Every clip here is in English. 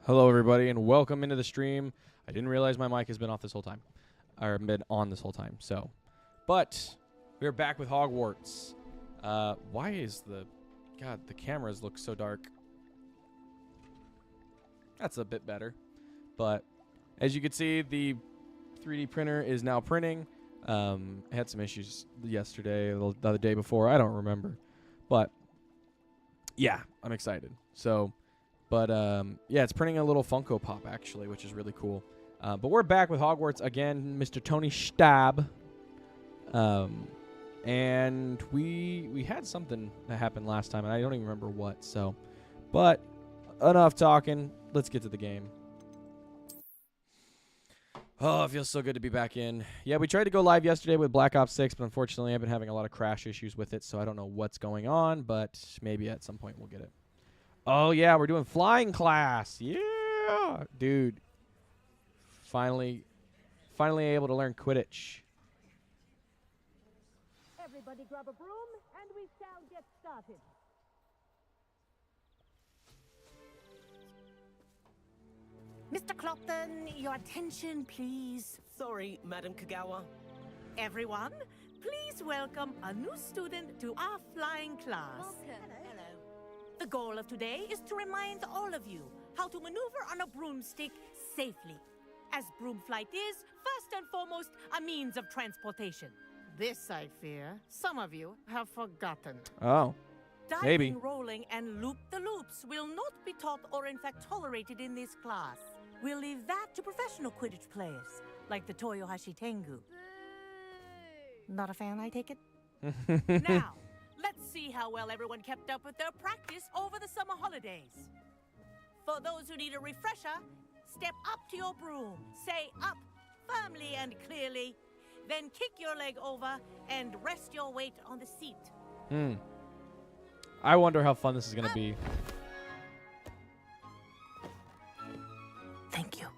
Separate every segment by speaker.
Speaker 1: Hello, everybody, and welcome into the stream. I didn't realize my mic has been off this whole time, or been on this whole time. But we're back with Hogwarts. Why is the cameras look so dark? That's a bit better, but as you can see, the 3D printer is now printing. I had some issues yesterday, the other day before. I don't remember, but yeah, I'm excited. But yeah, it's printing a little Funko Pop, actually, which is really cool. But we're back with Hogwarts again, Mr. Tony Stab. And we had something that happened last time, and I don't even remember what. But enough talking. Let's get to the game. Oh, it feels so good to be back in. Yeah, we tried to go live yesterday with Black Ops 6, but unfortunately I've been having a lot of crash issues with it, so I don't know what's going on, but maybe at some point we'll get it. Oh, yeah, we're doing flying class. Yeah. Dude. Finally able to learn Quidditch.
Speaker 2: Everybody grab a broom, and we shall get started. Mr. Clopton, your attention, please.
Speaker 3: Sorry, Madam Kagawa.
Speaker 2: Everyone, please welcome a new student to our flying class.
Speaker 4: Welcome.
Speaker 2: Hello. The goal of today is to remind all of you how to maneuver on a broomstick safely, as broom flight is, first and foremost, a means of transportation. This, I fear, some of you have forgotten.
Speaker 1: Oh.
Speaker 2: Diving,
Speaker 1: Maybe.
Speaker 2: rolling, and loop-the-loops will not be taught or in fact tolerated in this class. We'll leave that to professional Quidditch players, like the Toyohashi Tengu. Not a fan, I take it? Now, let's see how well everyone kept up with their practice over the summer holidays. For those who need a refresher, step up to your broom, say up firmly and clearly, then kick your leg over and rest your weight on the seat.
Speaker 1: I wonder how fun this is going to be.
Speaker 2: Thank you.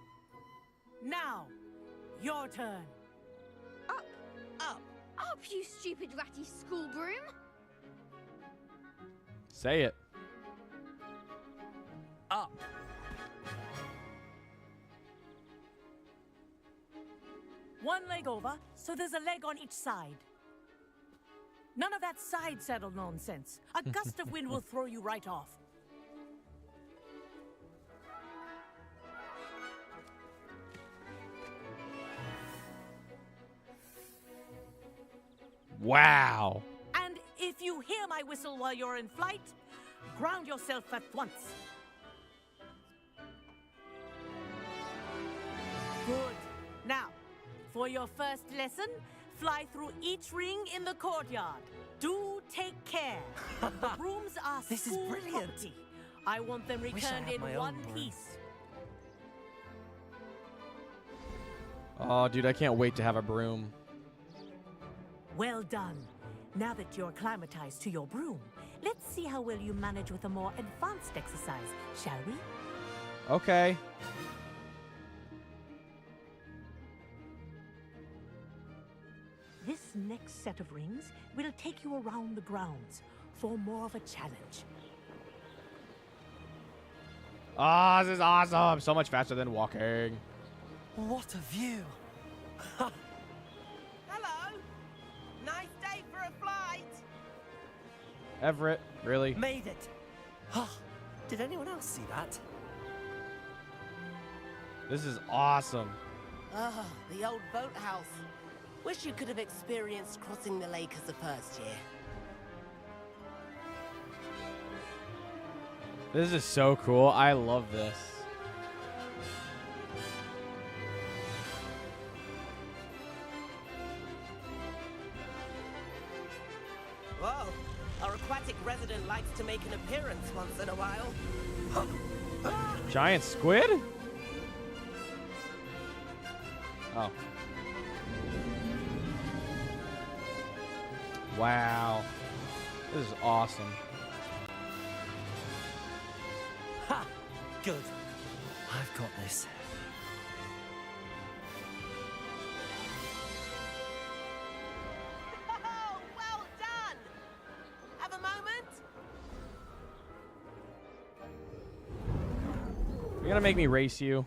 Speaker 2: Now, your turn.
Speaker 4: Up.
Speaker 2: Up.
Speaker 4: Up, you stupid ratty school broom.
Speaker 1: Say it.
Speaker 3: Up.
Speaker 2: One leg over, so there's a leg on each side. None of that side saddle nonsense. A gust of wind will throw you right off.
Speaker 1: Wow.
Speaker 2: And if you hear my whistle while you're in flight, ground yourself at once. Good. Now, for your first lesson, fly through each ring in the courtyard. Do take care. The brooms are
Speaker 3: This is
Speaker 2: school
Speaker 3: brilliant.
Speaker 2: property. I want them
Speaker 3: Wish I
Speaker 2: returned
Speaker 3: had
Speaker 2: in
Speaker 3: my own
Speaker 2: one
Speaker 3: broom.
Speaker 2: piece.
Speaker 1: Oh, dude, I can't wait to have a broom.
Speaker 2: Well done. Now that you're acclimatized to your broom, let's see how well you manage with a more advanced exercise, shall we?
Speaker 1: Okay.
Speaker 2: This next set of rings will take you around the grounds for more of a challenge.
Speaker 1: Oh, this is awesome. So much faster than walking.
Speaker 3: What a view.
Speaker 5: Hello. Nice day for a flight.
Speaker 1: Everett, really?
Speaker 3: Made it. Did anyone else see that?
Speaker 1: This is awesome.
Speaker 5: Oh, the old boathouse. Wish you could have experienced crossing the lake as the first year.
Speaker 1: This is so cool. I love this.
Speaker 5: Whoa. Our aquatic resident likes to make an appearance once in a while.
Speaker 1: Giant squid? Oh. Wow. This is awesome.
Speaker 3: Ha! Good. I've got this.
Speaker 5: Oh, well done. Have a moment?
Speaker 1: You're gonna make me race you.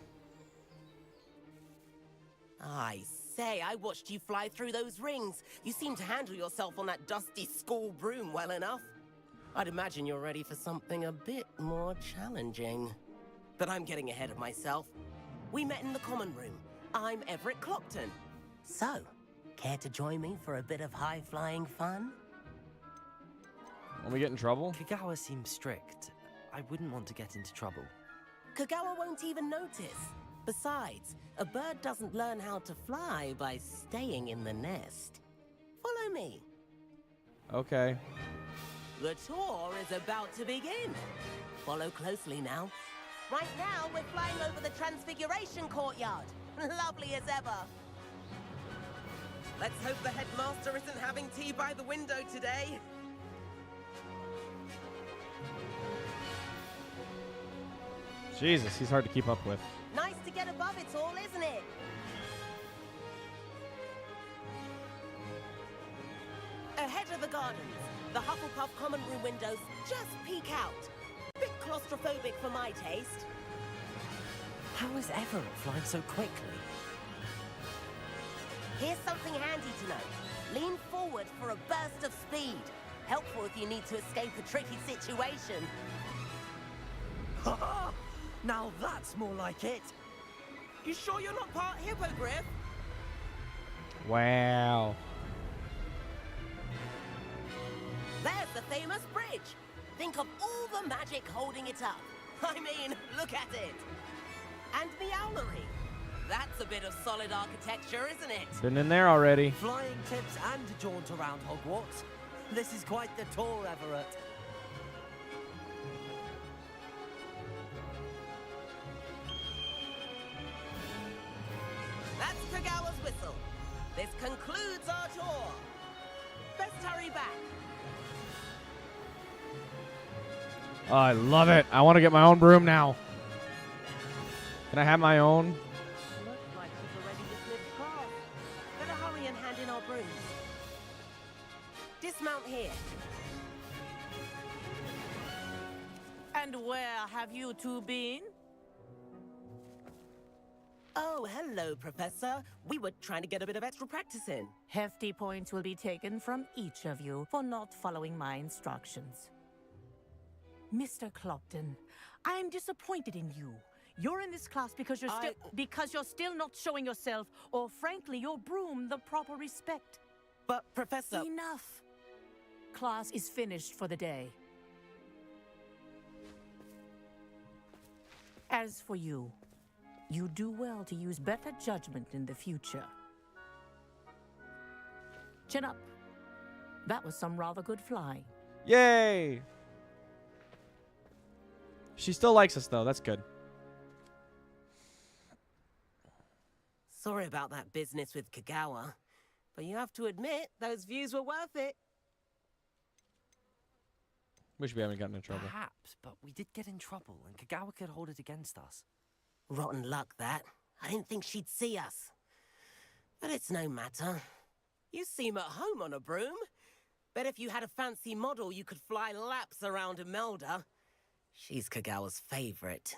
Speaker 5: I say, I watched you fly through those rings. You seem to handle yourself on that dusty school broom well enough. I'd imagine you're ready for something a bit more challenging. But I'm getting ahead of myself. We met in the common room. I'm Everett Clopton. So, care to join me for a bit of high-flying fun?
Speaker 1: When we get in trouble?
Speaker 3: Kagawa seems strict. I wouldn't want to get into trouble.
Speaker 5: Kagawa won't even notice. Besides, a bird doesn't learn how to fly by staying in the nest. Follow me.
Speaker 1: Okay.
Speaker 5: The tour is about to begin. Follow closely now. Right now, we're flying over the Transfiguration Courtyard. Lovely as ever. Let's hope the headmaster isn't having tea by the window today.
Speaker 1: Jesus, he's hard to keep up with.
Speaker 5: Nice to get above it all, isn't it? Ahead of the gardens, the Hufflepuff common room windows just peek out. Bit claustrophobic for my taste.
Speaker 3: How is Everett flying so quickly?
Speaker 5: Here's something handy to know. Lean forward for a burst of speed. Helpful if you need to escape a tricky situation.
Speaker 3: Now that's more like it.
Speaker 5: You sure you're not part hippogriff?
Speaker 1: Wow.
Speaker 5: There's the famous bridge. Think of all the magic holding it up. I mean, look at it. And the owlery. That's a bit of solid architecture, isn't it?
Speaker 1: Been in there already.
Speaker 3: Flying tips and a jaunt around Hogwarts. This is quite the tour, Everett.
Speaker 5: That's Kagawa's whistle. This concludes our tour. Best hurry back.
Speaker 1: Oh, I love it. I want to get my own broom now. Can I have my own?
Speaker 5: Looks like she's already dismissed class. Better hurry and hand in our brooms. Dismount here.
Speaker 2: And where have you two been?
Speaker 5: Oh, hello, Professor. We were trying to get a bit of extra practice in.
Speaker 2: Hefty points will be taken from each of you for not following my instructions. Mr. Clopton, I'm disappointed in you. You're in this class because you're still not showing yourself, or frankly, your broom, the proper respect.
Speaker 5: But, Professor...
Speaker 2: Enough. Class is finished for the day. As for you, you do well to use better judgment in the future. Chin up. That was some rather good flying.
Speaker 1: Yay! She still likes us, though. That's good.
Speaker 5: Sorry about that business with Kagawa, but you have to admit, those views were worth it.
Speaker 1: Wish we haven't gotten in trouble.
Speaker 3: Perhaps, but we did get in trouble, and Kagawa could hold it against us.
Speaker 5: Rotten luck, that. I didn't think she'd see us. But it's no matter. You seem at home on a broom. Bet if you had a fancy model, you could fly laps around Imelda. She's Kagawa's favorite.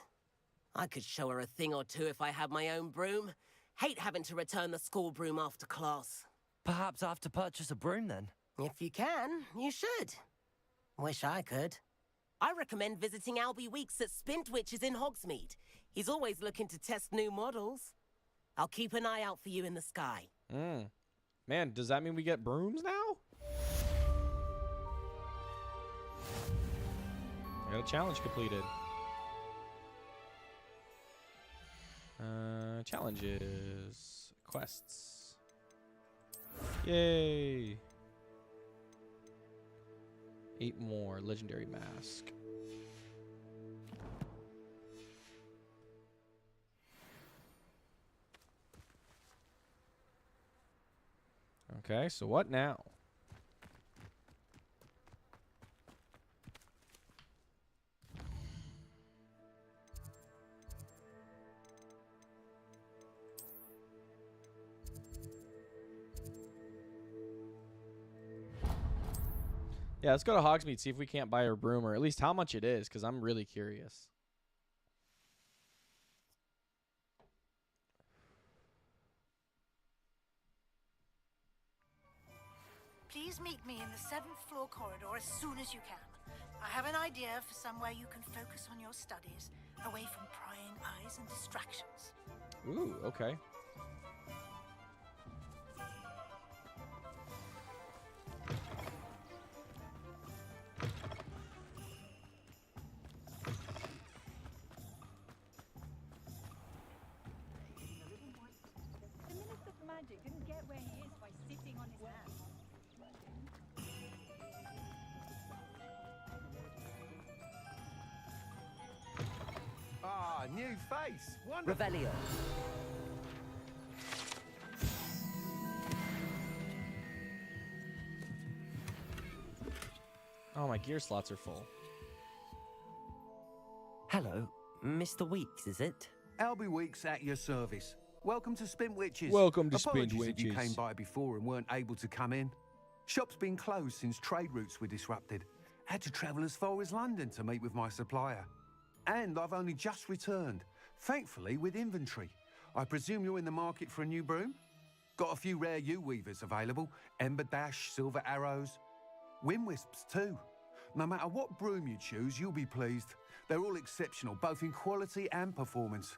Speaker 5: I could show her a thing or two if I had my own broom. Hate having to return the school broom after class.
Speaker 3: Perhaps I have to purchase a broom then.
Speaker 5: If you can, you should. Wish I could. I recommend visiting Albie Weeks at Spintwitches in Hogsmeade. He's always looking to test new models. I'll keep an eye out for you in the sky.
Speaker 1: Man, does that mean we get brooms now? I got a challenge completed. Challenges. Quests. Yay. 8 more. Legendary mask. Okay, so what now? Yeah, let's go to Hogsmeade, see if we can't buy her broom, or at least how much it is, because I'm really curious.
Speaker 6: Please meet me in the 7th floor corridor as soon as you can. I have an idea for somewhere you can focus on your studies, away from prying eyes and distractions.
Speaker 1: Ooh, okay.
Speaker 7: The Minister for Magic didn't get where he is by sitting on his hands.
Speaker 8: Ah, new face. Wonderful.
Speaker 3: Revelio.
Speaker 1: Oh, my gear slots are full.
Speaker 3: Hello, Mr. Weeks, is it?
Speaker 8: Albie Weeks at your service. Welcome to Spin Witches.
Speaker 1: Welcome to Spin
Speaker 8: Apologies if you
Speaker 1: Witches.
Speaker 8: came by before and weren't able to come in. Shop's been closed since trade routes were disrupted. Had to travel as far as London to meet with my supplier. And I've only just returned, thankfully with inventory. I presume you're in the market for a new broom? Got a few rare U-weavers available. Ember Dash, Silver Arrows. Wind Wisps too. No matter what broom you choose, you'll be pleased. They're all exceptional, both in quality and performance.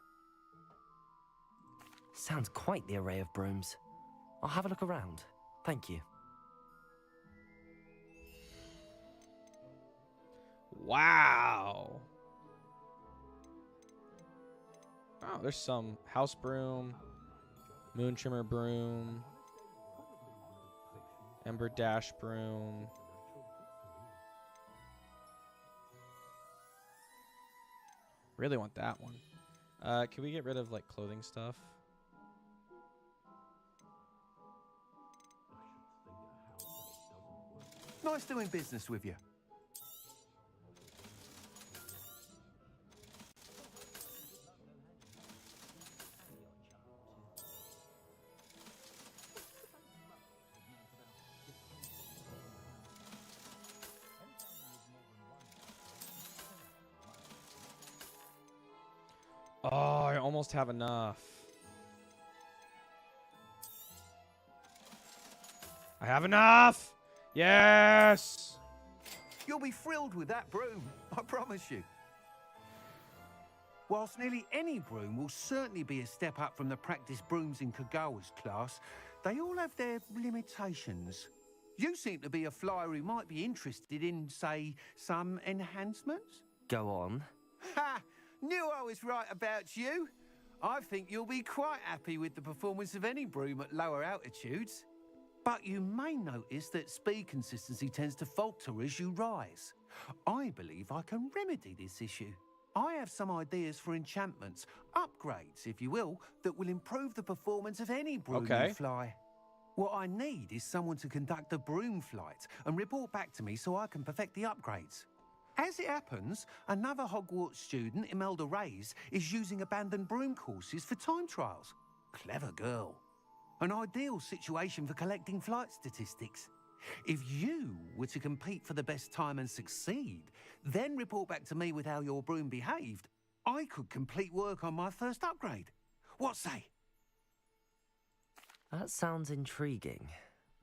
Speaker 3: Sounds quite the array of brooms. I'll have a look around. Thank you.
Speaker 1: Wow. Oh, there's some house broom, moon trimmer broom, ember dash broom. Really want that one. Can we get rid of like clothing stuff?
Speaker 8: Nice doing business with you.
Speaker 1: Oh, I almost have enough. I have enough! Yes!
Speaker 8: You'll be thrilled with that broom, I promise you. Whilst nearly any broom will certainly be a step up from the practice brooms in Kagawa's class, they all have their limitations. You seem to be a flyer who might be interested in, say, some enhancements?
Speaker 3: Go on.
Speaker 8: Ha! Knew I was right about you. I think you'll be quite happy with the performance of any broom at lower altitudes. But you may notice that speed consistency tends to falter as you rise. I believe I can remedy this issue. I have some ideas for enchantments, upgrades, if you will, that will improve the performance of any broom you fly. What I need is someone to conduct a broom flight and report back to me so I can perfect the upgrades. As it happens, another Hogwarts student, Imelda Reyes, is using abandoned broom courses for time trials. Clever girl. An ideal situation for collecting flight statistics. If you were to compete for the best time and succeed, then report back to me with how your broom behaved, I could complete work on my first upgrade. What say?
Speaker 3: That sounds intriguing.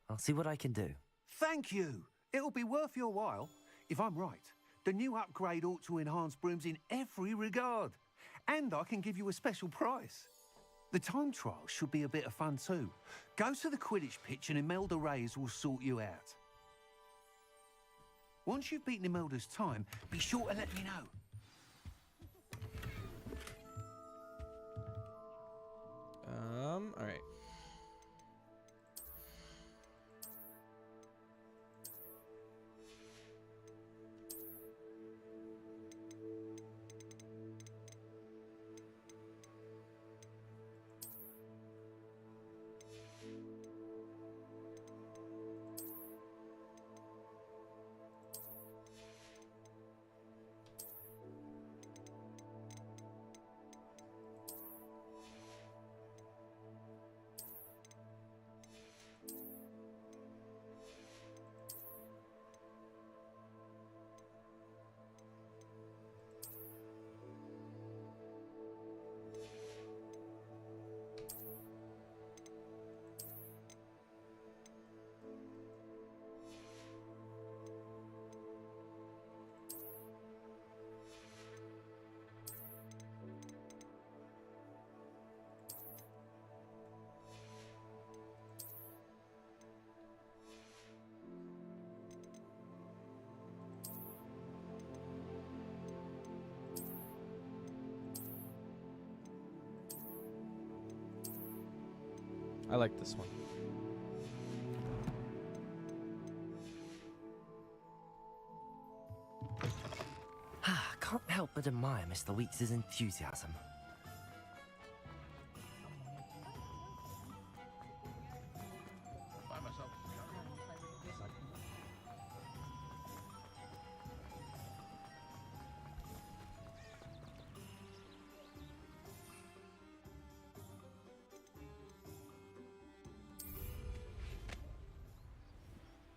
Speaker 3: I'll see what I can do.
Speaker 8: Thank you. It'll be worth your while. If I'm right, the new upgrade ought to enhance brooms in every regard. And I can give you a special price. The time trial should be a bit of fun too. Go to the Quidditch pitch and Imelda Reyes will sort you out. Once you've beaten Imelda's time, be sure to let me know.
Speaker 1: All right. I like this one.
Speaker 3: Can't help but admire Mr. Weeks' enthusiasm.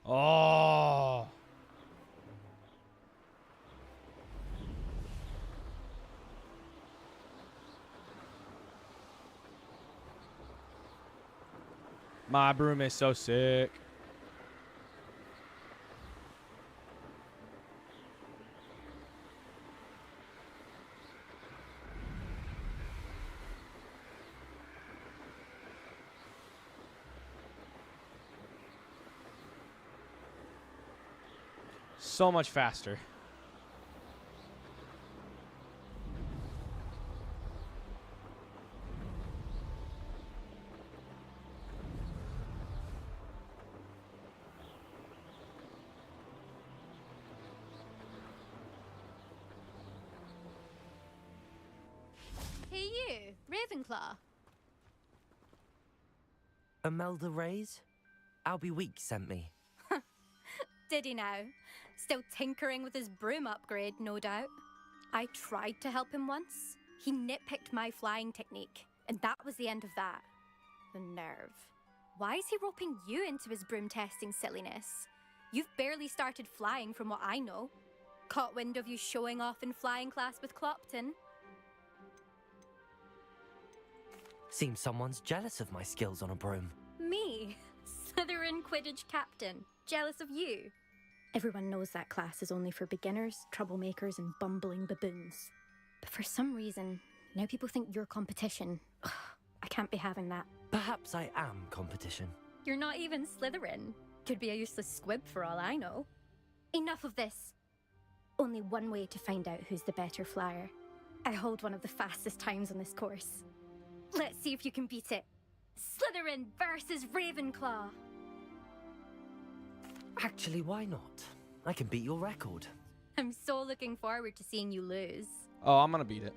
Speaker 1: Oh. My broom is so sick. So much faster.
Speaker 4: Hey you, Ravenclaw.
Speaker 3: Imelda Reyes? Albie Weeks sent me.
Speaker 4: Did he now? Still tinkering with his broom upgrade, no doubt. I tried to help him once. He nitpicked my flying technique, and that was the end of that. The nerve. Why is he roping you into his broom testing silliness? You've barely started flying from what I know. Caught wind of you showing off in flying class with Clopton.
Speaker 3: Seems someone's jealous of my skills on a broom.
Speaker 4: Me? Slytherin Quidditch captain. Jealous of you? Everyone knows that class is only for beginners, troublemakers, and bumbling baboons. But for some reason, now people think you're competition. Ugh, I can't be having that.
Speaker 3: Perhaps I am competition.
Speaker 4: You're not even Slytherin. Could be a useless squib for all I know. Enough of this. Only one way to find out who's the better flyer. I hold one of the fastest times on this course. Let's see if you can beat it. Slytherin versus Ravenclaw.
Speaker 3: Actually, why not? I can beat your record.
Speaker 4: I'm so looking forward to seeing you lose.
Speaker 1: Oh, I'm gonna beat it.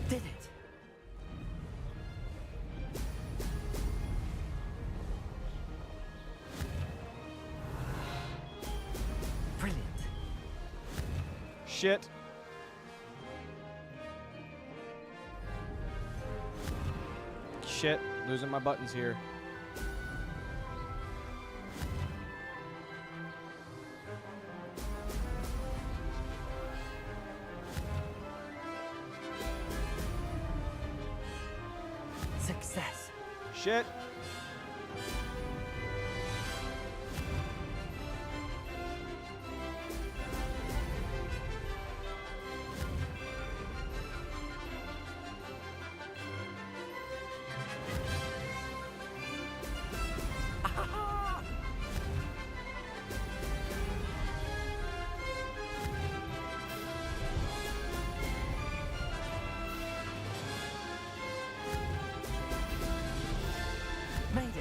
Speaker 3: Did it? Brilliant.
Speaker 1: Shit. Shit. Losing my buttons here.
Speaker 3: Success.
Speaker 1: Shit.
Speaker 3: Made it.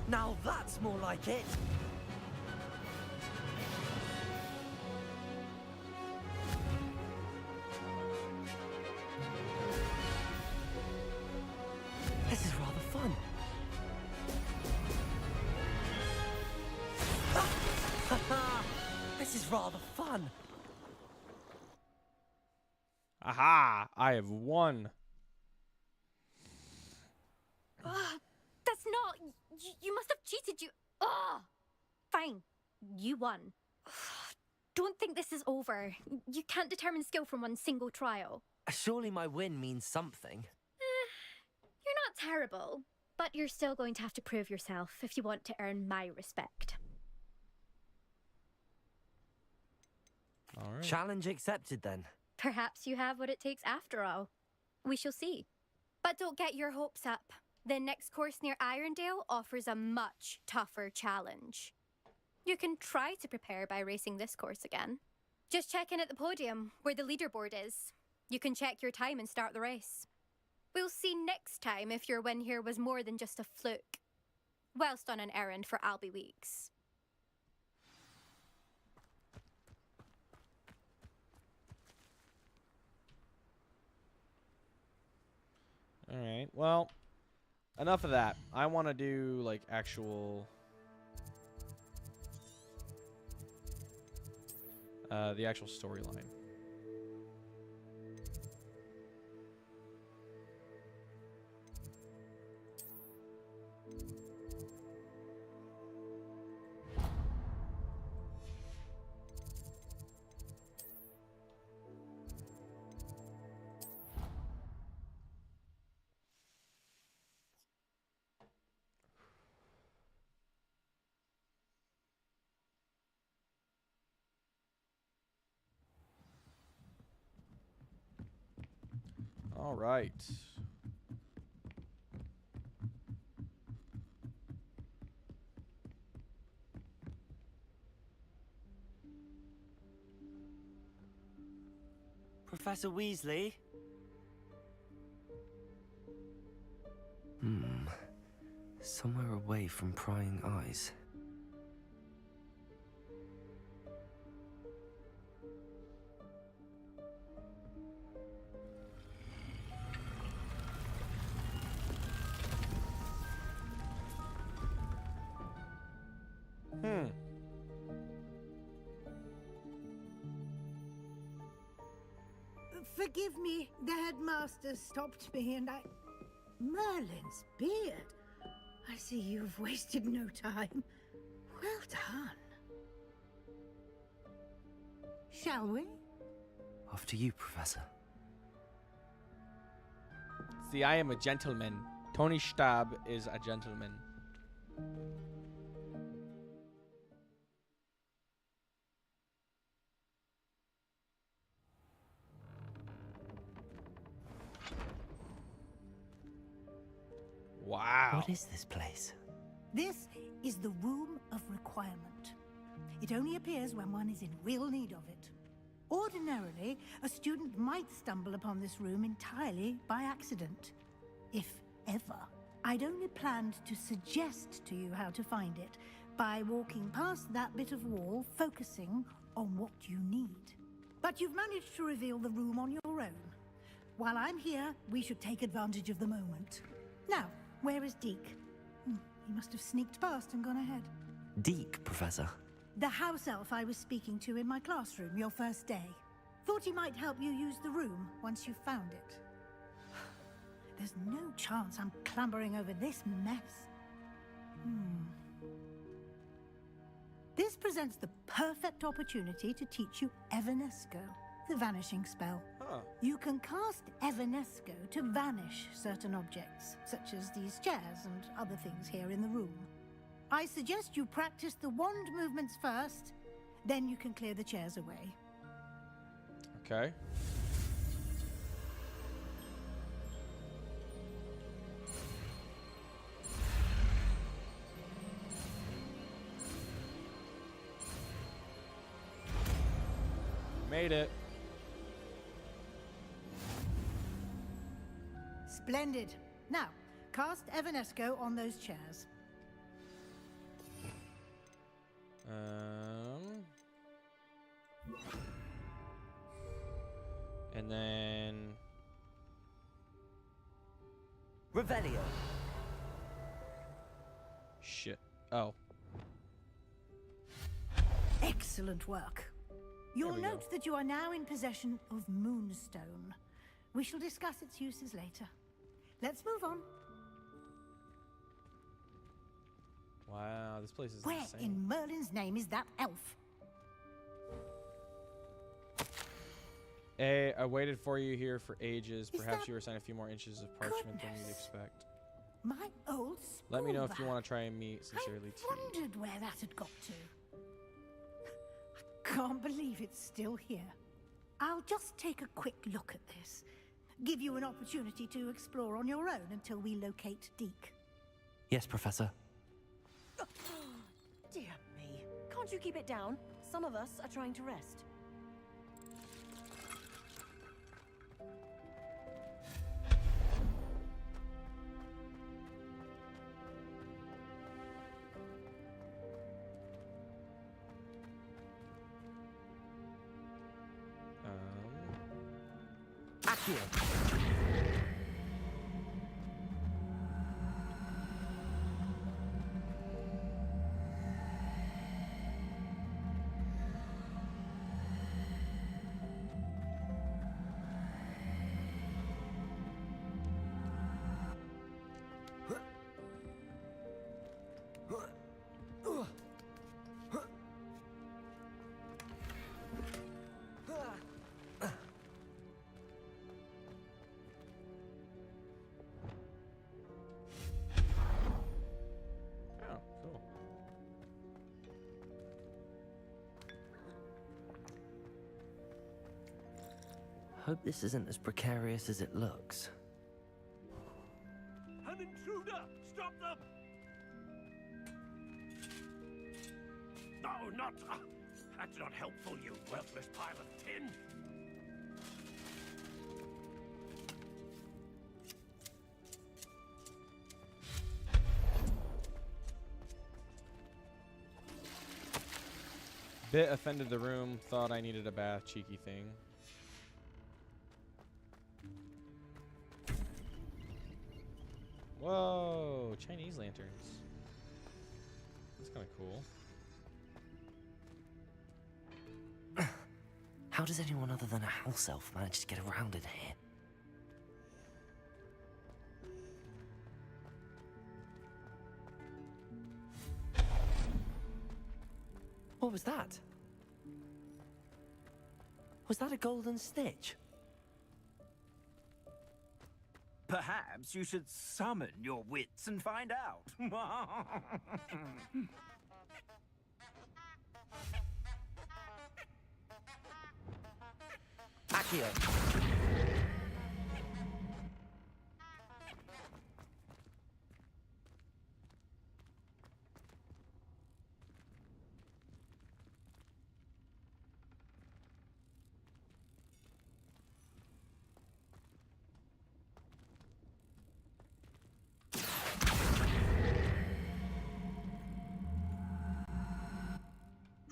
Speaker 3: Now that's more like it. This is rather fun. This is rather fun.
Speaker 1: Aha! I have won.
Speaker 4: That's not... You must have cheated, you... Ugh! Fine. You won. Don't think this is over. You can't determine skill from one single trial.
Speaker 3: Surely my win means something.
Speaker 4: You're not terrible. But you're still going to have to prove yourself if you want to earn my respect.
Speaker 1: All right.
Speaker 3: Challenge accepted then.
Speaker 4: Perhaps you have what it takes after all. We shall see. But don't get your hopes up. The next course near Irondale offers a much tougher challenge. You can try to prepare by racing this course again. Just check in at the podium, where the leaderboard is. You can check your time and start the race. We'll see next time if your win here was more than just a fluke. Whilst on an errand for Albie Weeks.
Speaker 1: All right. Well, enough of that. I want to do like actual the actual storyline. All right.
Speaker 3: Professor Weasley? Somewhere away from prying eyes.
Speaker 6: Forgive me, the headmaster stopped me and I... Merlin's beard. I see you've wasted no time. Well done. Shall we?
Speaker 3: After you, Professor.
Speaker 1: See, I am a gentleman. Tony Stab is a gentleman. Wow.
Speaker 3: What is this place?
Speaker 6: This is the Room of Requirement. It only appears when one is in real need of it. Ordinarily, a student might stumble upon this room entirely by accident. If ever. I'd only planned to suggest to you how to find it by walking past that bit of wall, focusing on what you need. But you've managed to reveal the room on your own. While I'm here, we should take advantage of the moment. Now, where is Deke? He must have sneaked past and gone ahead.
Speaker 3: Deke, Professor.
Speaker 6: The house elf I was speaking to in my classroom your first day. Thought he might help you use the room once you found it. There's no chance I'm clambering over this mess. This presents the perfect opportunity to teach you Evanesco, the vanishing spell.
Speaker 1: Huh.
Speaker 6: You can cast Evanesco to vanish certain objects, such as these chairs and other things here in the room. I suggest you practice the wand movements first, then you can clear the chairs away.
Speaker 1: Okay. Made it.
Speaker 6: Splendid. Now, cast Evanesco on those chairs.
Speaker 1: And then
Speaker 3: Revelio.
Speaker 1: shit. Oh.
Speaker 6: Excellent work. You'll
Speaker 1: we
Speaker 6: note that you are now in possession of Moonstone. We shall discuss its uses later. Let's move on.
Speaker 1: Wow, this place is
Speaker 6: Where
Speaker 1: insane.
Speaker 6: in Merlin's name is that elf?
Speaker 1: I waited for you here for ages.
Speaker 6: Is
Speaker 1: Perhaps
Speaker 6: that
Speaker 1: you were assigned a few more inches of parchment than you'd
Speaker 6: goodness?
Speaker 1: expect.
Speaker 6: My old
Speaker 1: Let me know if you
Speaker 6: spool
Speaker 1: want
Speaker 6: bag.
Speaker 1: to try and meet Sincerely
Speaker 6: I
Speaker 1: too.
Speaker 6: wondered where that had got to. I can't believe it's still here. I'll just take a quick look at this. Give you an opportunity to explore on your own until we locate Deke.
Speaker 3: Yes, Professor.
Speaker 9: Dear me. Can't you keep it down? Some of us are trying to rest.
Speaker 3: Accio.
Speaker 1: Oh, cool.
Speaker 3: Hope this isn't as precarious as it looks.
Speaker 10: An intruder! Stop them! No, not... that's not helpful, you worthless pile of tin!
Speaker 1: Bit offended the room, thought I needed a bath, cheeky thing. Whoa, Chinese lanterns. That's kind of cool.
Speaker 3: How does anyone other than a house elf manage to get around in here? What was that? Was that a golden snitch?
Speaker 10: Perhaps you should summon your wits and find out.
Speaker 3: Accio.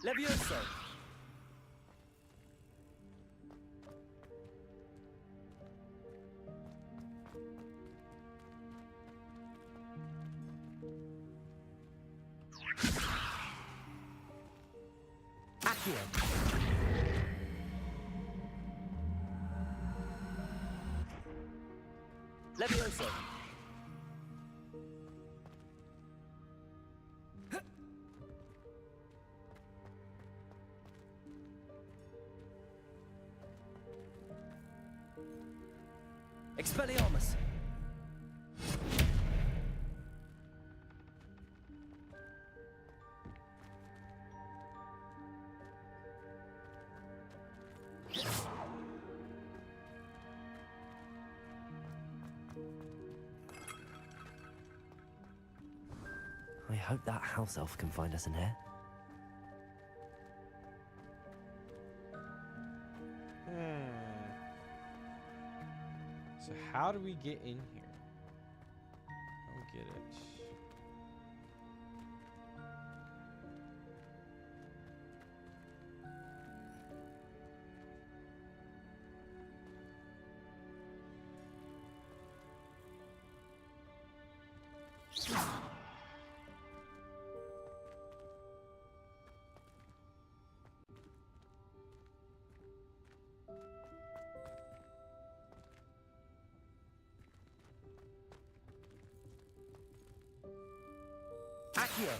Speaker 10: Levioso!
Speaker 3: Accio.
Speaker 10: Levioso!
Speaker 3: Expelliarmus. I hope that house elf can find us in here.
Speaker 1: So how do we get in here? I don't get it.
Speaker 3: Accio.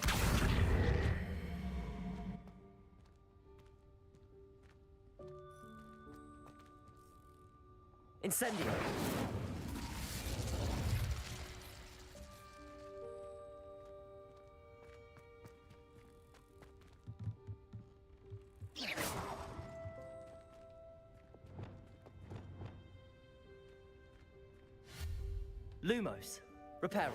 Speaker 3: Incendio. Lumos. Reparo.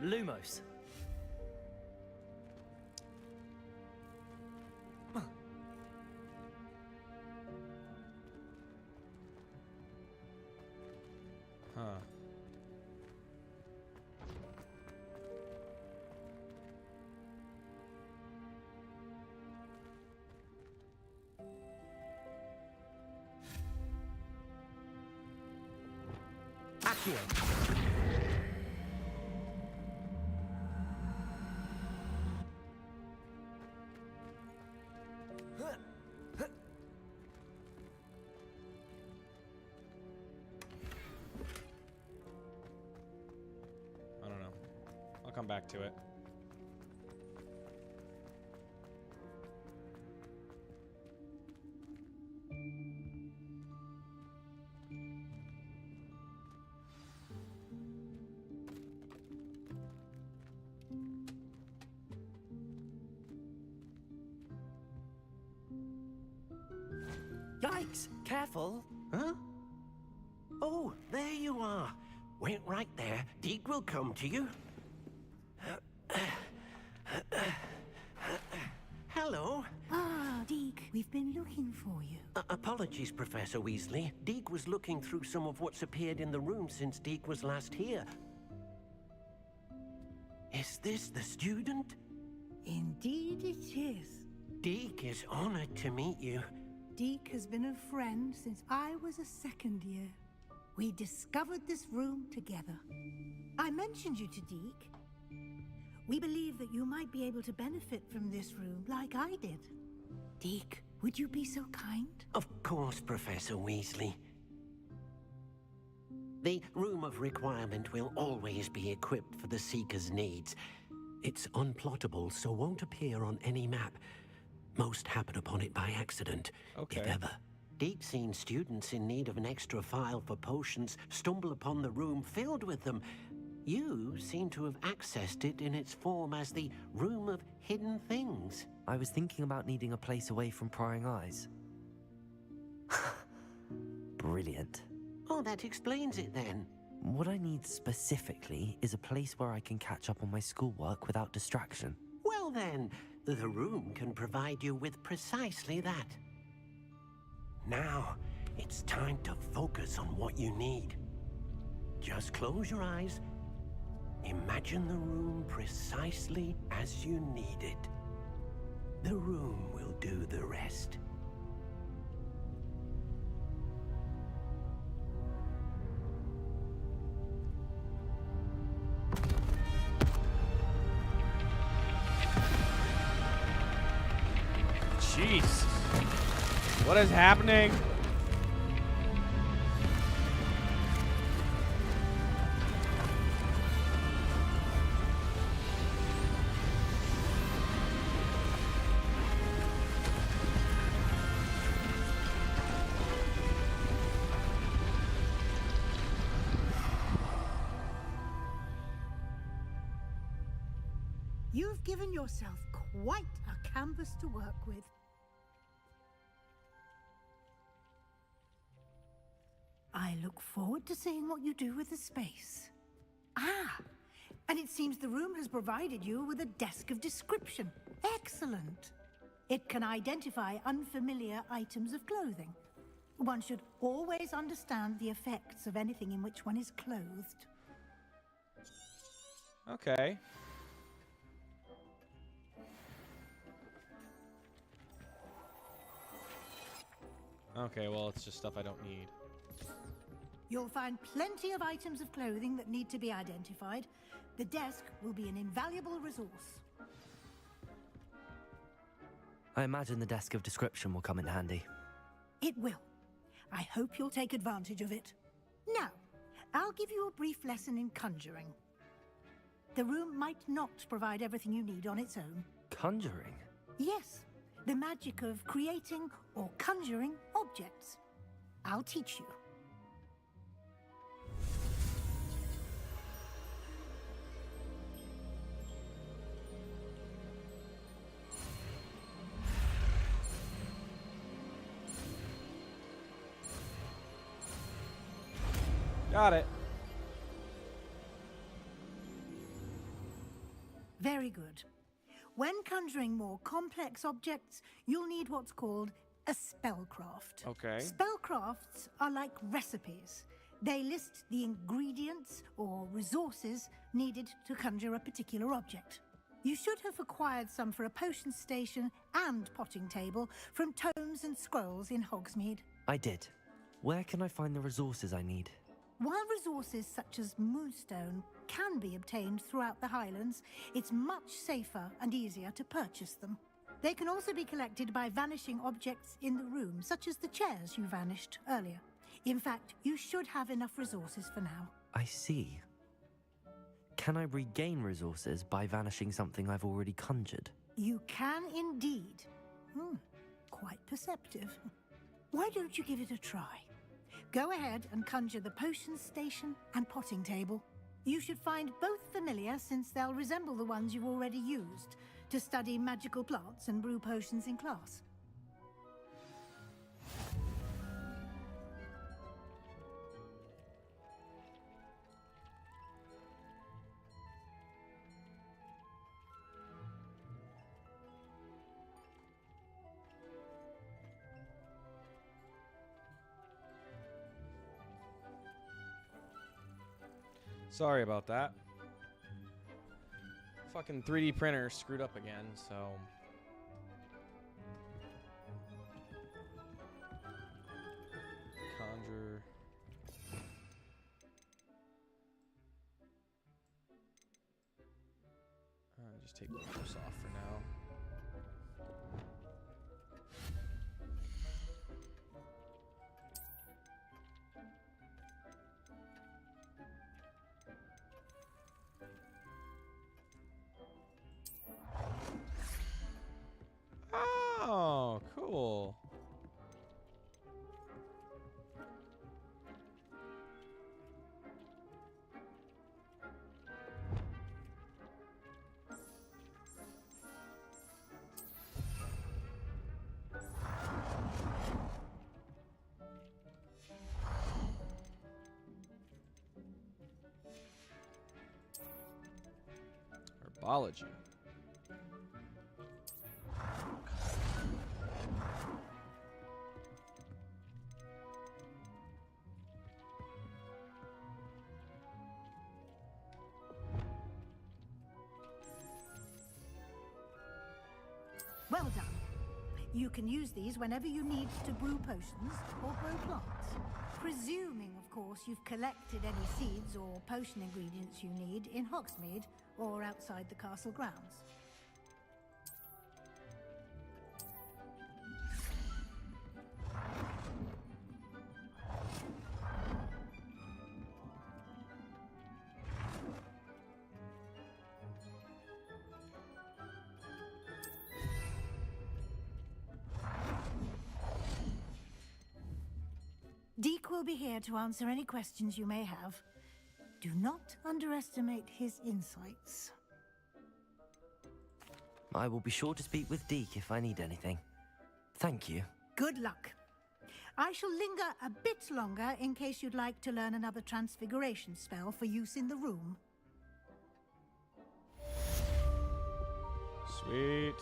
Speaker 3: Lumos.
Speaker 1: Huh.
Speaker 3: Accio.
Speaker 1: I don't know. I'll come back to it.
Speaker 3: Yikes! Careful.
Speaker 10: Huh? Oh, there you are. Wait right there. Deke will come to you. Hello.
Speaker 6: Ah, Deke, we've been looking for you.
Speaker 10: Apologies, Professor Weasley. Deke was looking through some of what's appeared in the room since Deke was last here. Is this the student?
Speaker 6: Indeed it is.
Speaker 10: Deke is honored to meet you.
Speaker 6: Deke has been a friend since I was a second year. We discovered this room together. I mentioned you to Deke. We believe that you might be able to benefit from this room like I did. Deke, would you be so kind?
Speaker 10: Of course, Professor Weasley. The Room of Requirement will always be equipped for the Seeker's needs. It's unplottable, so won't appear on any map. Most happen upon it by accident,
Speaker 1: Okay.
Speaker 10: if ever. Deep-seen students in need of an extra file for potions stumble upon the room filled with them. You seem to have accessed it in its form as the Room of Hidden Things.
Speaker 3: I was thinking about needing a place away from prying eyes. Brilliant.
Speaker 10: Oh, that explains it then.
Speaker 3: What I need specifically is a place where I can catch up on my schoolwork without distraction.
Speaker 10: Well then, the room can provide you with precisely that. Now, it's time to focus on what you need. Just close your eyes. Imagine the room precisely as you need it. The room will do the rest.
Speaker 1: Jeez. What is happening?
Speaker 6: You've given yourself quite a canvas to work with. I look forward to seeing what you do with the space. Ah, and it seems the room has provided you with a desk of description. Excellent. It can identify unfamiliar items of clothing. One should always understand the effects of anything in which one is clothed.
Speaker 1: Okay. Okay, well, it's just stuff I don't need.
Speaker 6: You'll find plenty of items of clothing that need to be identified. The desk will be an invaluable resource.
Speaker 3: I imagine the desk of description will come in handy.
Speaker 6: It will. I hope you'll take advantage of it. Now, I'll give you a brief lesson in conjuring. The room might not provide everything you need on its own.
Speaker 3: Conjuring?
Speaker 6: Yes, the magic of creating or conjuring objects. I'll teach you.
Speaker 1: Got it.
Speaker 6: Very good. When conjuring more complex objects, you'll need what's called a spellcraft.
Speaker 1: Okay.
Speaker 6: Spellcrafts are like recipes. They list the ingredients or resources needed to conjure a particular object. You should have acquired some for a potion station and potting table from tomes and scrolls in Hogsmeade.
Speaker 3: I did. Where can I find the resources I need?
Speaker 6: While resources such as moonstone can be obtained throughout the Highlands, it's much safer and easier to purchase them. They can also be collected by vanishing objects in the room, such as the chairs you vanished earlier. In fact, you should have enough resources for now.
Speaker 3: I see. Can I regain resources by vanishing something I've already conjured?
Speaker 6: You can indeed. Quite perceptive. Why don't you give it a try? Go ahead and conjure the potion station and potting table. You should find both familiar, since they'll resemble the ones you've already used to study magical plants and brew potions in class.
Speaker 1: Sorry about that. Fucking 3D printer screwed up again, so... Conjure... just take this off for now. Oh, cool. Herbology.
Speaker 6: Well done. You can use these whenever you need to brew potions or grow plants. Presuming, of course, you've collected any seeds or potion ingredients you need in Hogsmeade or outside the castle grounds. Deke will be here to answer any questions you may have. Do not underestimate his insights.
Speaker 3: I will be sure to speak with Deke if I need anything. Thank you.
Speaker 6: Good luck. I shall linger a bit longer in case you'd like to learn another transfiguration spell for use in the room.
Speaker 1: Sweet.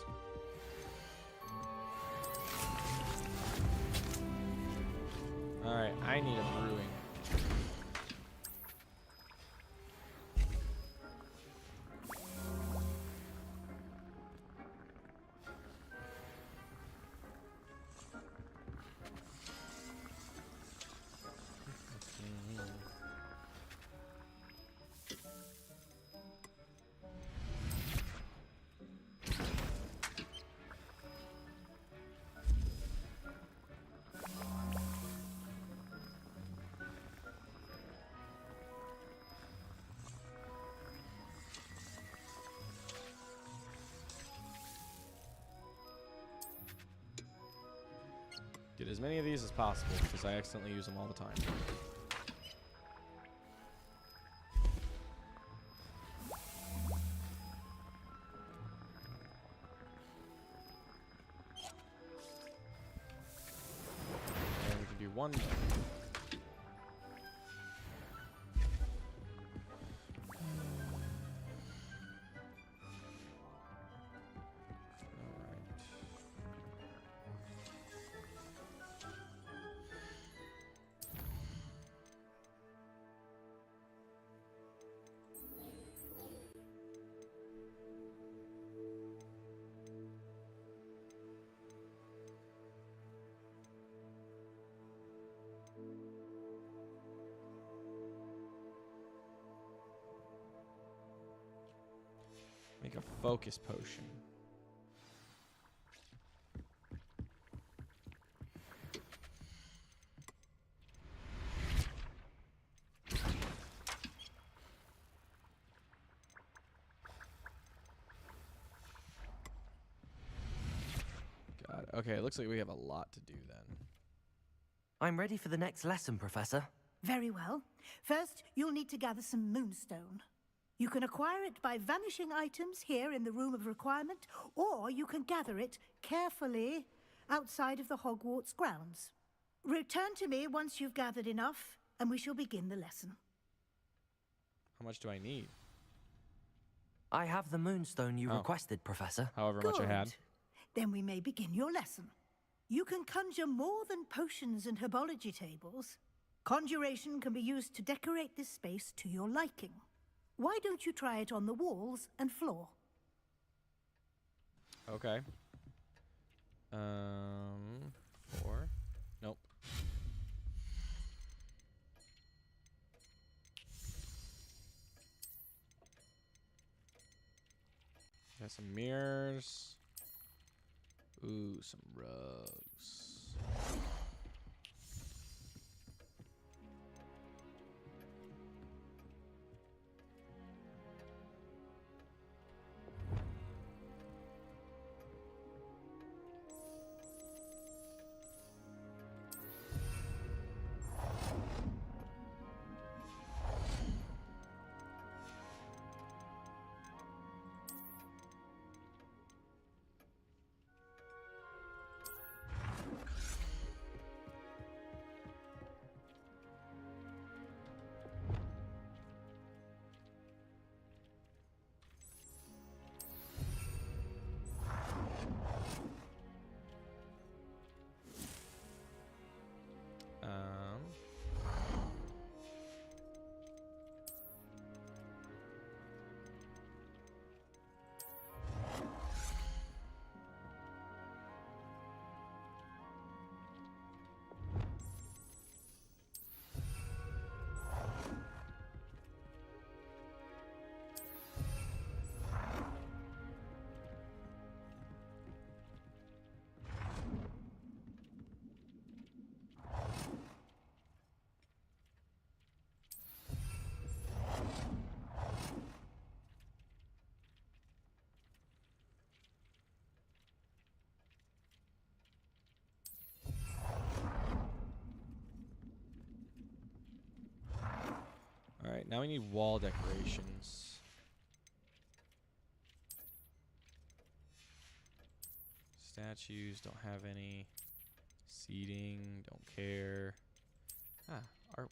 Speaker 1: Alright, I need a brewing. get as many of these as possible because I accidentally use them all the time. And we can do one more. Make a focus potion. God. Okay, it looks like we have a lot to do then.
Speaker 3: I'm ready for the next lesson, Professor.
Speaker 6: Very well. First, you'll need to gather some moonstone. You can acquire it by vanishing items here in the Room of Requirement, or you can gather it carefully outside of the Hogwarts grounds. Return to me once you've gathered enough, and we shall begin the lesson.
Speaker 1: How much do I need?
Speaker 3: I have the moonstone you requested, Professor.
Speaker 1: However much I had.
Speaker 6: Good. Then we may begin your lesson. You can conjure more than potions and herbology tables. Conjuration can be used to decorate this space to your liking. Why don't you try it on the walls and floor?
Speaker 1: Okay. 4. Nope. Got some mirrors. Ooh, some rugs. Alright, now we need wall decorations. Statues, don't have any. Seating, don't care. Ah, artwork.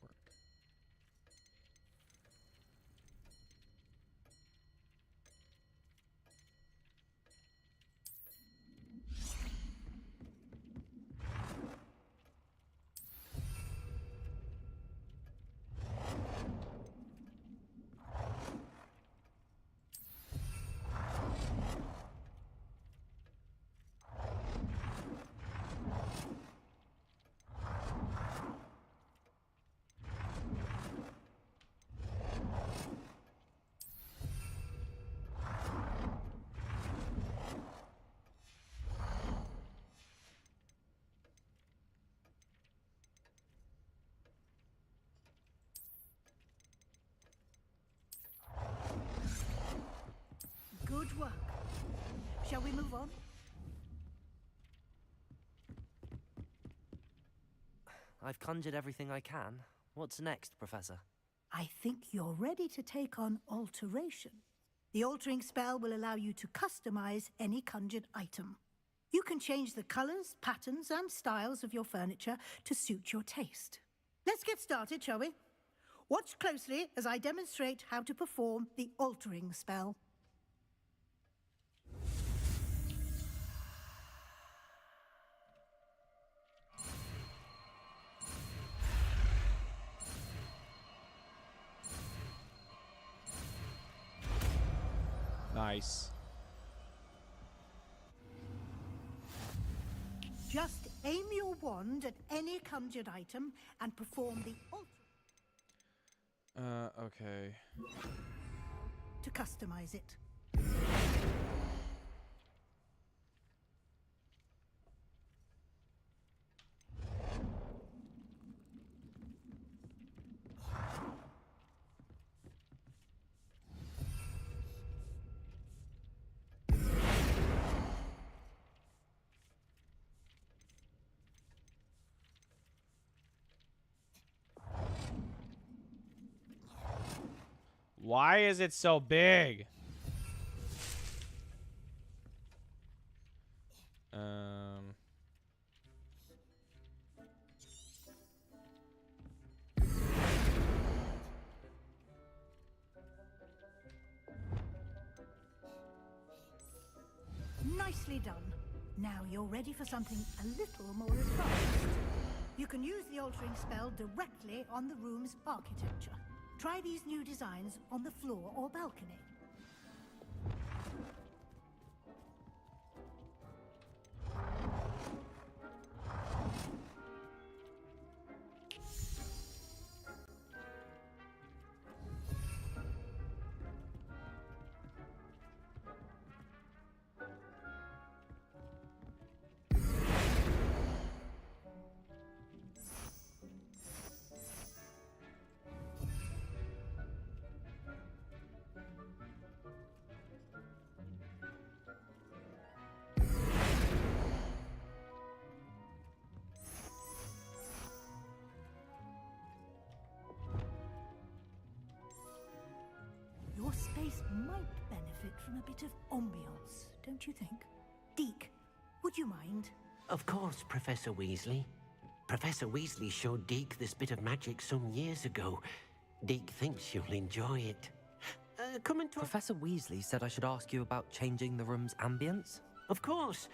Speaker 6: Good work. Shall we move on?
Speaker 3: I've conjured everything I can. What's next, Professor?
Speaker 6: I think you're ready to take on alteration. The altering spell will allow you to customize any conjured item. You can change the colors, patterns, and styles of your furniture to suit your taste. Let's get started, shall we? Watch closely as I demonstrate how to perform the altering spell.
Speaker 1: Nice.
Speaker 6: Just aim your wand at any conjured item and perform the alter
Speaker 1: Okay.
Speaker 6: to customize it.
Speaker 1: Why is it so big?
Speaker 6: Nicely done. Now you're ready for something a little more advanced. You can use the altering spell directly on the room's architecture. Try these new designs on the floor or balcony. Your space might benefit from a bit of ambiance, don't you think? Deke, would you mind?
Speaker 10: Of course, Professor Weasley. Professor Weasley showed Deke this bit of magic some years ago. Deke thinks you'll enjoy it. Come and talk.
Speaker 3: Professor Weasley said I should ask you about changing the room's ambience?
Speaker 10: Of course.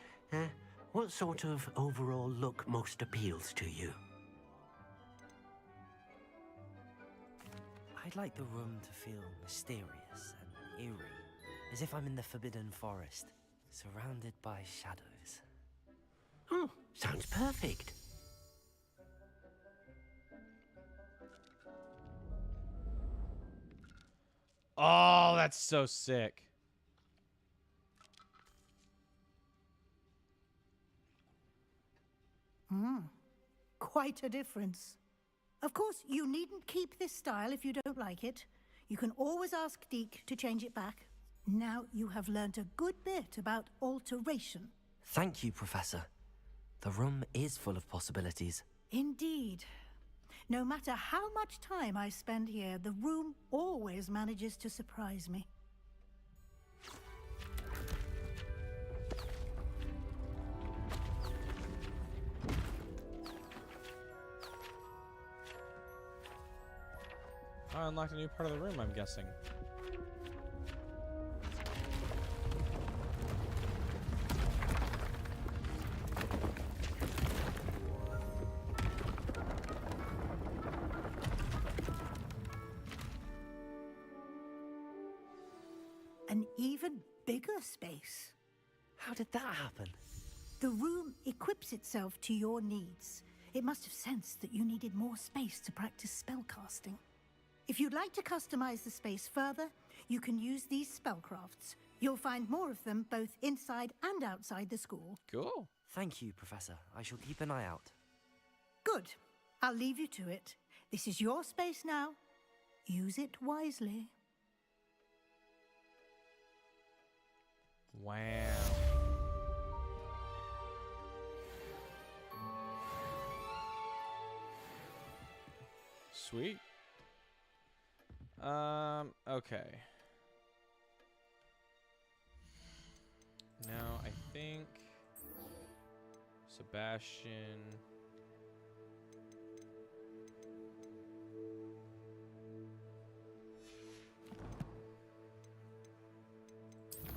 Speaker 10: What sort of overall look most appeals to you?
Speaker 3: I'd like the room to feel mysterious and eerie, as if I'm in the Forbidden Forest, surrounded by shadows.
Speaker 10: Oh, sounds perfect.
Speaker 1: Oh, that's so sick.
Speaker 6: Quite a difference. Of course, you needn't keep this style if you don't like it. You can always ask Deke to change it back. Now you have learnt a good bit about alteration.
Speaker 3: Thank you, Professor. The room is full of possibilities.
Speaker 6: Indeed. No matter how much time I spend here, the room always manages to surprise me.
Speaker 1: I unlocked a new part of the room, I'm guessing.
Speaker 6: An even bigger space.
Speaker 3: How did that happen?
Speaker 6: The room equips itself to your needs. It must have sensed that you needed more space to practice spellcasting. If you'd like to customize the space further, you can use these spellcrafts. You'll find more of them both inside and outside the school.
Speaker 1: Cool.
Speaker 3: Thank you, Professor. I shall keep an eye out.
Speaker 6: Good. I'll leave you to it. This is your space now. Use it wisely.
Speaker 1: Wow. Sweet. Okay. Now I think Sebastian.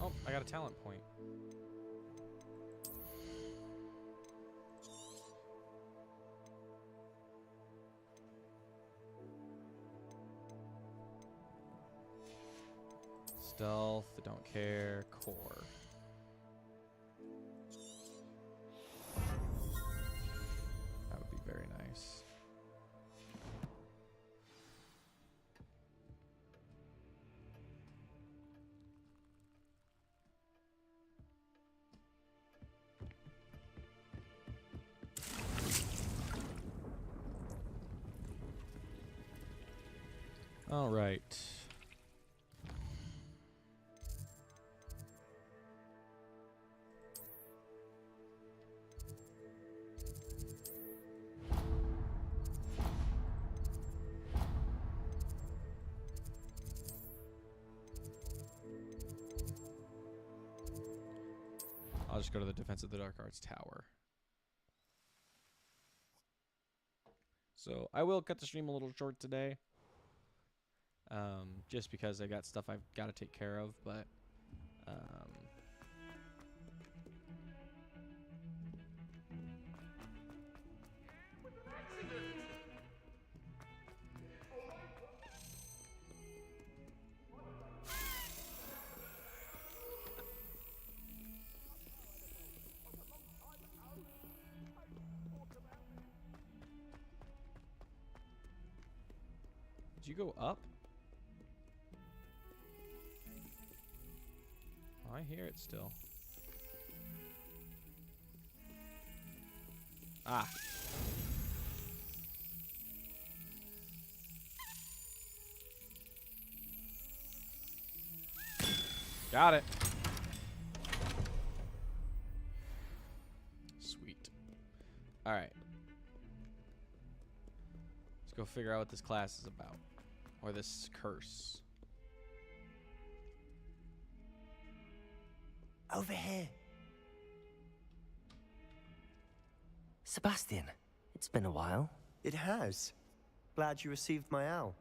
Speaker 1: Oh, I got a talent point. Stealth, don't care. Core. That would be very nice. All right. I'll just go to the Defense of the Dark Arts Tower. So I will cut the stream a little short today. Just because I got stuff I've got to take care of, but did you go up? I hear it still. Ah. Got it. Sweet. All right. Let's go figure out what this class is about. Or this curse.
Speaker 3: Over here. Sebastian, it's been a while.
Speaker 11: It has. Glad you received my owl.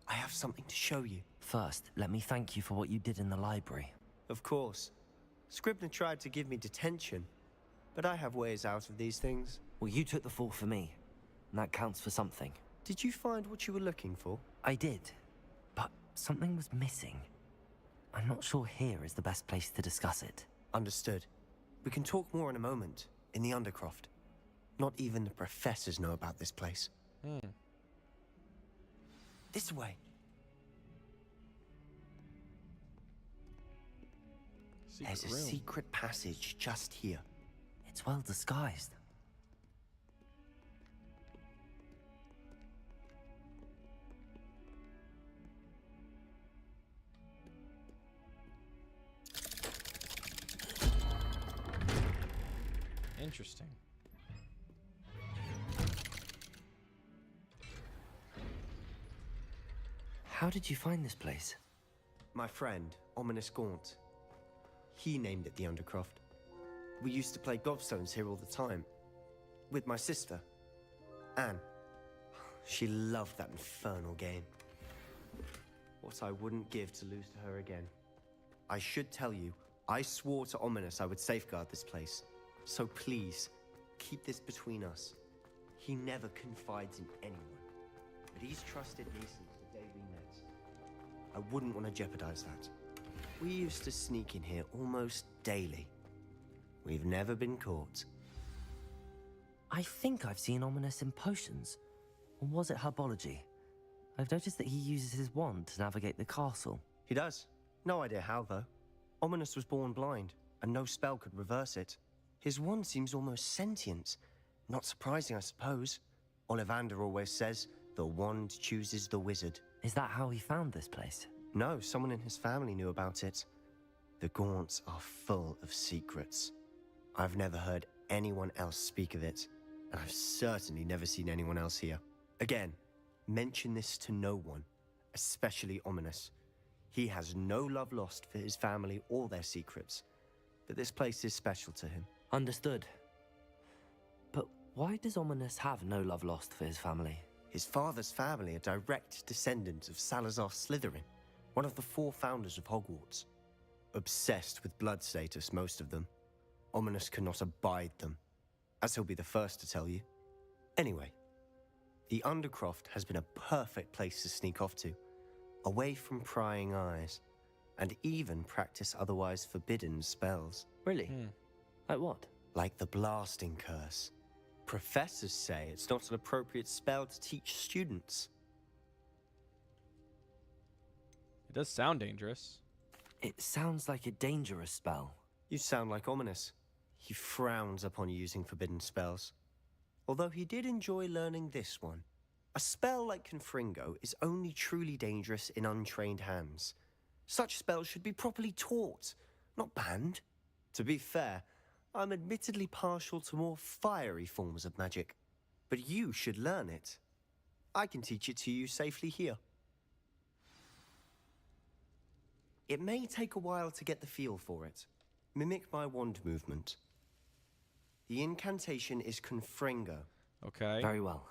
Speaker 11: I have something to show you.
Speaker 3: First, let me thank you for what you did in the library.
Speaker 11: Of course. Scribner tried to give me detention, but I have ways out of these things.
Speaker 3: Well, you took the fall for me, and that counts for something.
Speaker 11: Did you find what you were looking for?
Speaker 3: I did, but something was missing. I'm not sure here is the best place to discuss it.
Speaker 11: Understood. We can talk more in a moment, in the Undercroft. Not even the professors know about this place. This way. There's a secret passage just here.
Speaker 3: It's well disguised.
Speaker 1: Interesting.
Speaker 3: How did you find this place?
Speaker 11: My friend, Ominous Gaunt. He named it the Undercroft. We used to play gobstones here all the time. With my sister, Anne. She loved that infernal game. What I wouldn't give to lose to her again. I should tell you, I swore to Ominous I would safeguard this place. So please, keep this between us. He never confides in anyone. But he's trusted me since the day we met. I wouldn't want to jeopardize that. We used to sneak in here almost daily. We've never been caught.
Speaker 3: I think I've seen Ominous in potions. Or was it herbology? I've noticed that he uses his wand to navigate the castle.
Speaker 11: He does. No idea how, though. Ominous was born blind, and no spell could reverse it. His wand seems almost sentient. Not surprising, I suppose. Ollivander always says, the wand chooses the wizard.
Speaker 3: Is that how he found this place?
Speaker 11: No, someone in his family knew about it. The Gaunts are full of secrets. I've never heard anyone else speak of it, and I've certainly never seen anyone else here. Again, mention this to no one, especially Ominous. He has no love lost for his family or their secrets, but this place is special to him.
Speaker 3: Understood. But why does Ominous have no love lost for his family?
Speaker 11: His father's family are direct descendants of Salazar Slytherin, one of the 4 founders of Hogwarts. Obsessed with blood status, most of them. Ominous cannot abide them, as he'll be the first to tell you. Anyway, the Undercroft has been a perfect place to sneak off to, away from prying eyes, and even practice otherwise forbidden spells.
Speaker 3: Really? Like what?
Speaker 11: Like the Blasting Curse. Professors say it's not an appropriate spell to teach students.
Speaker 1: It does sound dangerous.
Speaker 3: It sounds like a dangerous spell.
Speaker 11: You sound like Ominous. He frowns upon using forbidden spells. Although he did enjoy learning this one. A spell like Confringo is only truly dangerous in untrained hands. Such spells should be properly taught, not banned. To be fair, I'm admittedly partial to more fiery forms of magic. But you should learn it. I can teach it to you safely here. It may take a while to get the feel for it. Mimic my wand movement. The incantation is Confringo.
Speaker 1: Okay.
Speaker 3: Very well.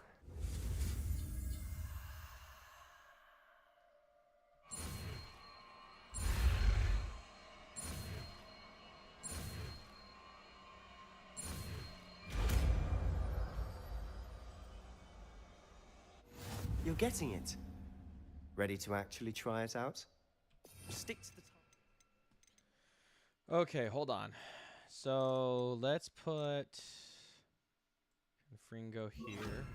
Speaker 11: You're getting it. Ready to actually try it out? Stick to the time.
Speaker 1: Okay, hold on. So let's put Fringo here.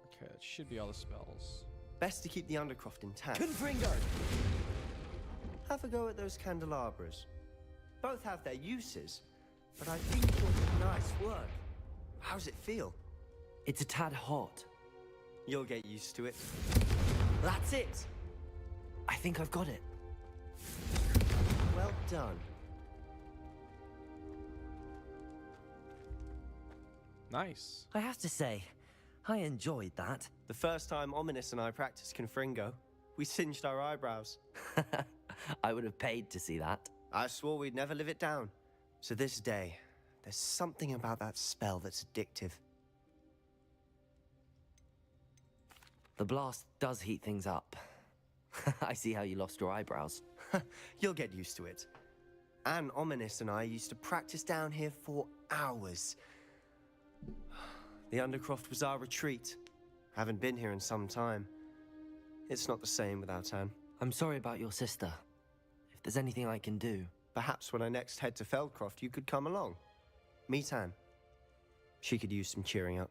Speaker 1: Okay, that should be all the spells.
Speaker 11: Best to keep the Undercroft intact.
Speaker 3: Confringo!
Speaker 11: Have a go at those candelabras. Both have their uses, but I think you're doing nice work. How's it feel?
Speaker 3: It's a tad hot.
Speaker 11: You'll get used to it. That's it!
Speaker 3: I think I've got it.
Speaker 11: Well done.
Speaker 1: Nice.
Speaker 3: I have to say, I enjoyed that.
Speaker 11: The first time Ominous and I practiced Confringo, we singed our eyebrows.
Speaker 3: I would have paid to see that.
Speaker 11: I swore we'd never live it down. To this day, there's something about that spell that's addictive.
Speaker 3: The blast does heat things up. I see how you lost your eyebrows.
Speaker 11: You'll get used to it. Anne, Ominous and I used to practice down here for hours. The Undercroft was our retreat. Haven't been here in some time. It's not the same without Anne.
Speaker 3: I'm sorry about your sister. If there's anything I can do...
Speaker 11: Perhaps when I next head to Feldcroft, you could come along. Meet Anne. She could use some cheering up.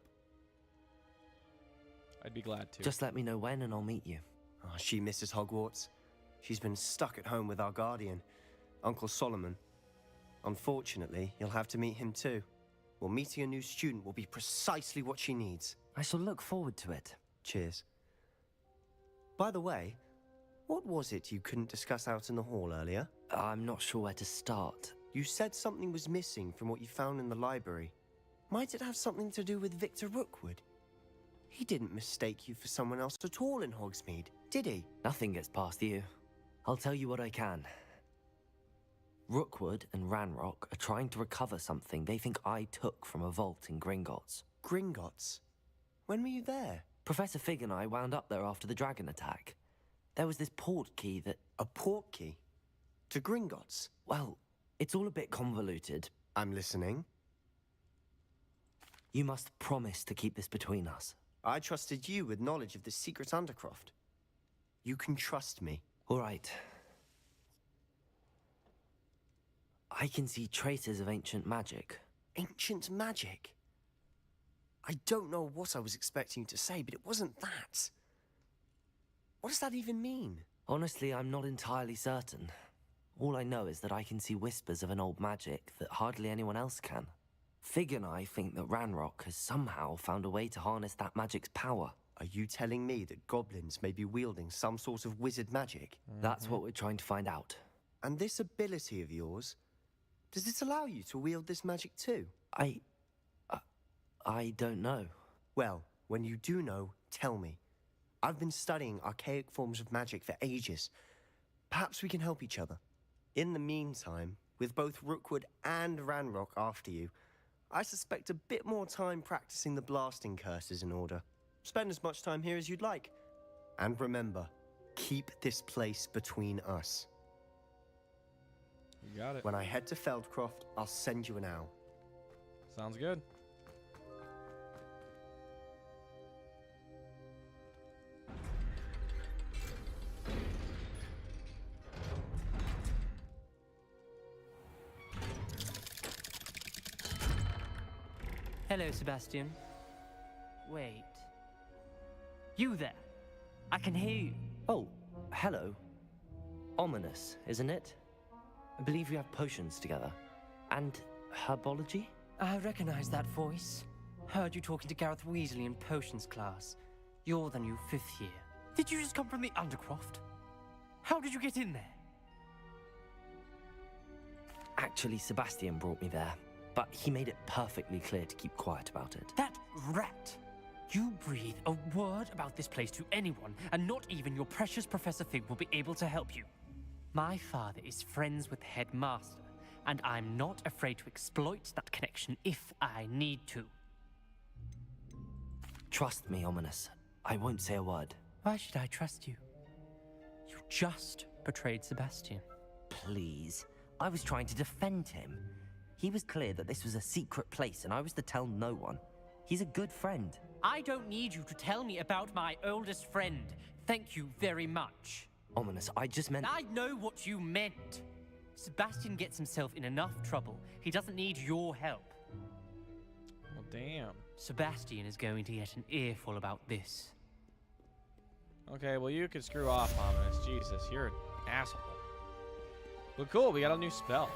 Speaker 1: I'd be glad to.
Speaker 3: Just let me know when and I'll meet you.
Speaker 11: Oh, she misses Hogwarts. She's been stuck at home with our guardian, Uncle Solomon. Unfortunately, you'll have to meet him too. Well, meeting a new student will be precisely what she needs.
Speaker 3: I shall look forward to it.
Speaker 11: Cheers. By the way, what was it you couldn't discuss out in the hall earlier?
Speaker 3: I'm not sure where to start.
Speaker 11: You said something was missing from what you found in the library. Might it have something to do with Victor Rookwood? He didn't mistake you for someone else at all in Hogsmeade, did he?
Speaker 3: Nothing gets past you. I'll tell you what I can. Rookwood and Ranrock are trying to recover something they think I took from a vault in Gringotts.
Speaker 11: Gringotts? When were you there?
Speaker 3: Professor Fig and I wound up there after the dragon attack. There was this port key that...
Speaker 11: A port key? To Gringotts?
Speaker 3: Well, it's all a bit convoluted.
Speaker 11: I'm listening.
Speaker 3: You must promise to keep this between us.
Speaker 11: I trusted you with knowledge of the secret Undercroft. You can trust me.
Speaker 3: All right. I can see traces of ancient magic.
Speaker 11: Ancient magic? I don't know what I was expecting you to say, but it wasn't that. What does that even mean?
Speaker 3: Honestly, I'm not entirely certain. All I know is that I can see whispers of an old magic that hardly anyone else can. Fig and I think that Ranrock has somehow found a way to harness that magic's power.
Speaker 11: Are you telling me that goblins may be wielding some sort of wizard magic?
Speaker 3: That's what we're trying to find out.
Speaker 11: And this ability of yours, does it allow you to wield this magic too?
Speaker 3: I don't know.
Speaker 11: Well, when you do know, tell me. I've been studying archaic forms of magic for ages. Perhaps we can help each other. In the meantime, with both Rookwood and Ranrock after you, I suspect a bit more time practicing the blasting curse is in order. Spend as much time here as you'd like. And remember, keep this place between us.
Speaker 1: You got it.
Speaker 11: When I head to Feldcroft, I'll send you an owl.
Speaker 1: Sounds good.
Speaker 12: Hello, Sebastian. Wait. You there? I can hear you.
Speaker 3: Oh, hello. Ominous, isn't it? I believe we have potions together. And herbology?
Speaker 12: I recognize that voice. Heard you talking to Gareth Weasley in potions class. You're the new 5th year. Did you just come from the Undercroft? How did you get in there?
Speaker 3: Actually, Sebastian brought me there. But he made it perfectly clear to keep quiet about it.
Speaker 12: That rat! You breathe a word about this place to anyone, and not even your precious Professor Fig will be able to help you. My father is friends with the headmaster, and I'm not afraid to exploit that connection if I need to.
Speaker 3: Trust me, Ominous. I won't say a word.
Speaker 12: Why should I trust you? You just betrayed Sebastian.
Speaker 3: Please. I was trying to defend him. He was clear that this was a secret place, and I was to tell no one. He's a good friend.
Speaker 12: I don't need you to tell me about my oldest friend. Thank you very much.
Speaker 3: Ominous, I just meant...
Speaker 12: I know what you meant. Sebastian gets himself in enough trouble. He doesn't need your help.
Speaker 1: Well, damn.
Speaker 12: Sebastian is going to get an earful about this.
Speaker 1: Okay, well, you could screw off, Ominous. Jesus, you're an asshole. But cool, we got a new spell.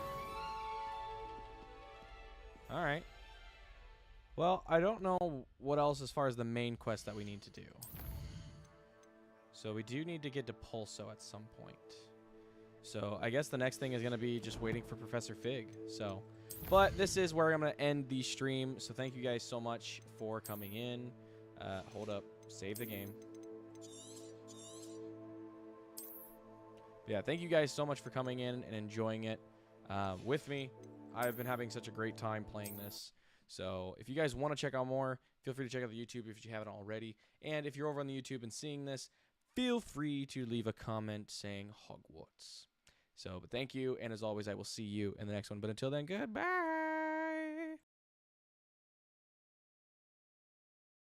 Speaker 1: Alright. Well, I don't know what else as far as the main quest that we need to do. So we do need to get to Pulso at some point. So I guess the next thing is going to be just waiting for Professor Fig. So, but this is where I'm going to end the stream. So thank you guys so much for coming in. Hold up. Save the game. Yeah, thank you guys so much for coming in and enjoying it with me. I've been having such a great time playing this. So if you guys want to check out more, feel free to check out the YouTube if you haven't already. And if you're over on the YouTube and seeing this, feel free to leave a comment saying Hogwarts. So, but thank you. And as always, I will see you in the next one. But until then, goodbye.